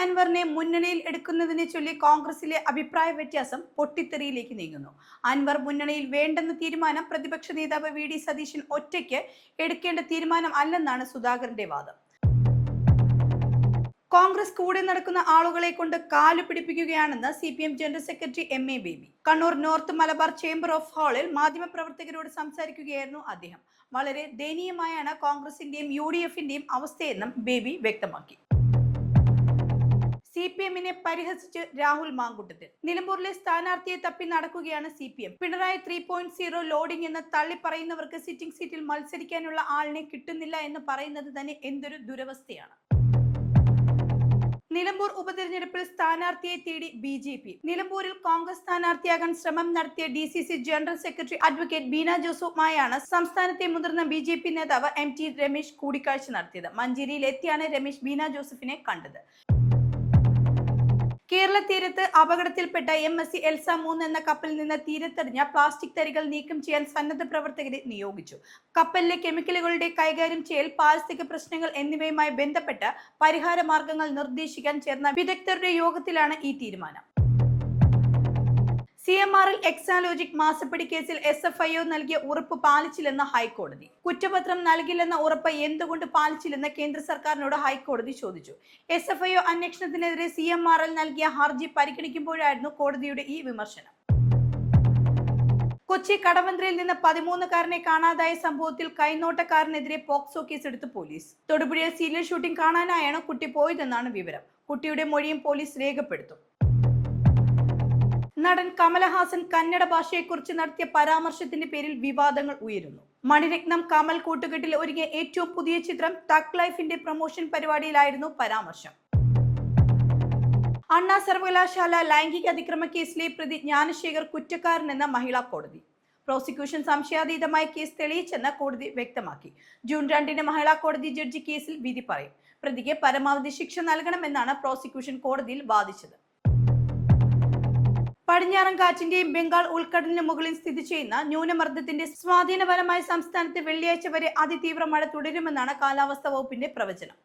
അൻവറിനെ മുന്നണിയിൽ എടുക്കുന്നതിനെ ചൊല്ലി കോൺഗ്രസിലെ അഭിപ്രായ വ്യത്യാസം പൊട്ടിത്തെറിയിലേക്ക് നീങ്ങുന്നു. അൻവർ മുന്നണിയിൽ വേണ്ടെന്ന തീരുമാനം പ്രതിപക്ഷ നേതാവ് വി.ഡി. സതീശൻ ഒറ്റയ്ക്ക് എടുക്കേണ്ട തീരുമാനം അല്ലെന്നാണ് സുധാകരന്റെ വാദം. കോൺഗ്രസ് കൂടെ നടക്കുന്ന ആളുകളെ കൊണ്ട് കാലു പിടിപ്പിക്കുകയാണെന്ന് CPM general secretary MA baby. Kannur north Malabar chamber of ഹാളിൽ മാധ്യമപ്രവർത്തകരോട് സംസാരിക്കുകയായിരുന്നു അദ്ദേഹം. വളരെ ദയനീയമായാണ് കോൺഗ്രസിന്റെയും UDFന്റെയും അവസ്ഥയെന്നും ബേബി വ്യക്തമാക്കി. CPMനെ പരിഹസിച്ച് രാഹുൽ മാങ്കുട്ടത്തിൽ. നിലമ്പൂരിലെ സ്ഥാനാർത്ഥിയെ തപ്പി നടക്കുകയാണ് CPM. പിണറായി 3.0 ലോഡിംഗ് എന്ന് തള്ളി പറയുന്നവർക്ക് സിറ്റിംഗ് സീറ്റിൽ മത്സരിക്കാനുള്ള ആളിനെ കിട്ടുന്നില്ല എന്ന് പറയുന്നത് തന്നെ എന്തൊരു ദുരവസ്ഥയാണ്. നിലമ്പൂർ ഉപതെരഞ്ഞെടുപ്പിൽ സ്ഥാനാർത്ഥിയെ തേടി BJP. നിലമ്പൂരിൽ കോൺഗ്രസ് സ്ഥാനാർത്ഥിയാകാൻ ശ്രമം നടത്തിയ DCC general secretary advocate Beena ജോസഫുമായാണ് സംസ്ഥാനത്തെ മുതിർന്ന BJP നേതാവ് MT രമേശ് കൂടിക്കാഴ്ച നടത്തിയത്. മഞ്ചേരിയിൽ എത്തിയാണ് രമേശ് ബീന ജോസഫിനെ കണ്ടത്. കേരള തീരത്ത് അപകടത്തിൽപ്പെട്ട MSC എൽസ 3 എന്ന കപ്പലിൽ നിന്ന് തീരത്തെറിഞ്ഞ പ്ലാസ്റ്റിക് തരികൾ നീക്കം ചെയ്യാൻ സന്നദ്ധ പ്രവർത്തകരെ നിയോഗിച്ചു. കപ്പലിലെ കെമിക്കലുകളുടെ കൈകാര്യം ചെയ്യൽ, പാരിസ്ഥിതിക പ്രശ്നങ്ങൾ എന്നിവയുമായി ബന്ധപ്പെട്ട് പരിഹാര മാർഗങ്ങൾ നിർദ്ദേശിക്കാൻ ചേർന്ന വിദഗ്ധരുടെ യോഗത്തിലാണ് ഈ തീരുമാനം. CMRL എക്സാലോജിക് മാസപ്പടി കേസിൽ SFIO നൽകിയ ഉറപ്പ് പാലിച്ചില്ലെന്ന് ഹൈക്കോടതി. കുറ്റപത്രം നൽകില്ലെന്ന ഉറപ്പ് എന്തുകൊണ്ട് പാലിച്ചില്ലെന്ന് കേന്ദ്ര സർക്കാരിനോട് ഹൈക്കോടതി ചോദിച്ചു. SFIO അന്വേഷണത്തിനെതിരെ CMRL നൽകിയ ഹർജി പരിഗണിക്കുമ്പോഴായിരുന്നു കോടതിയുടെ ഈ വിമർശനം. കൊച്ചി കടവന്ത്രയിൽ നിന്ന് 13കാരനെ കാണാതായ സംഭവത്തിൽ കൈനോട്ടക്കാരനെതിരെ പോക്സോ കേസെടുത്ത് പോലീസ്. തൊടുപുഴയിൽ സീരിയൽ ഷൂട്ടിംഗ് കാണാനായാണ് കുട്ടി പോയതെന്നാണ് വിവരം. കുട്ടിയുടെ മൊഴിയും പോലീസ് രേഖപ്പെടുത്തും. നടൻ കമലഹാസൻ കന്നഡ ഭാഷയെക്കുറിച്ച് നടത്തിയ പരാമർശത്തിന്റെ പേരിൽ വിവാദങ്ങൾ ഉയരുന്നു. മണിരത്നം കമൽ കൂട്ടുകെട്ടിൽ ഒരുങ്ങിയ ഏറ്റവും പുതിയ ചിത്രം തഗ് ലൈഫിന്റെ പ്രൊമോഷൻ പരിപാടിയിലായിരുന്നു പരാമർശം. അണ്ണാ സർവകലാശാല ലൈംഗിക അതിക്രമ കേസിലെ പ്രതി ജ്ഞാനശേഖർ കുറ്റക്കാരനെന്ന മഹിളാ കോടതി. പ്രോസിക്യൂഷൻ സംശയാതീതമായി കേസ് തെളിയിച്ചെന്ന് കോടതി വ്യക്തമാക്കി. ജൂൺ 2 മഹിളാ കോടതി ജഡ്ജി കേസിൽ വിധി പറയും. പ്രതിക്ക് പരമാവധി ശിക്ഷ നൽകണമെന്നാണ് പ്രോസിക്യൂഷൻ കോടതിയിൽ വാദിച്ചത്. പടിഞ്ഞാറൻ കാറ്റിന്റെയും ബംഗാൾ ഉൾക്കടലിന് മുകളിൽ സ്ഥിതി ചെയ്യുന്ന ന്യൂനമർദ്ദത്തിന്റെ സ്വാധീന ഫലമായി സംസ്ഥാനത്ത് വെള്ളിയാഴ്ച വരെ അതിതീവ്ര മഴ തുടരുമെന്നാണ് കാലാവസ്ഥാ വകുപ്പിന്റെ പ്രവചനം.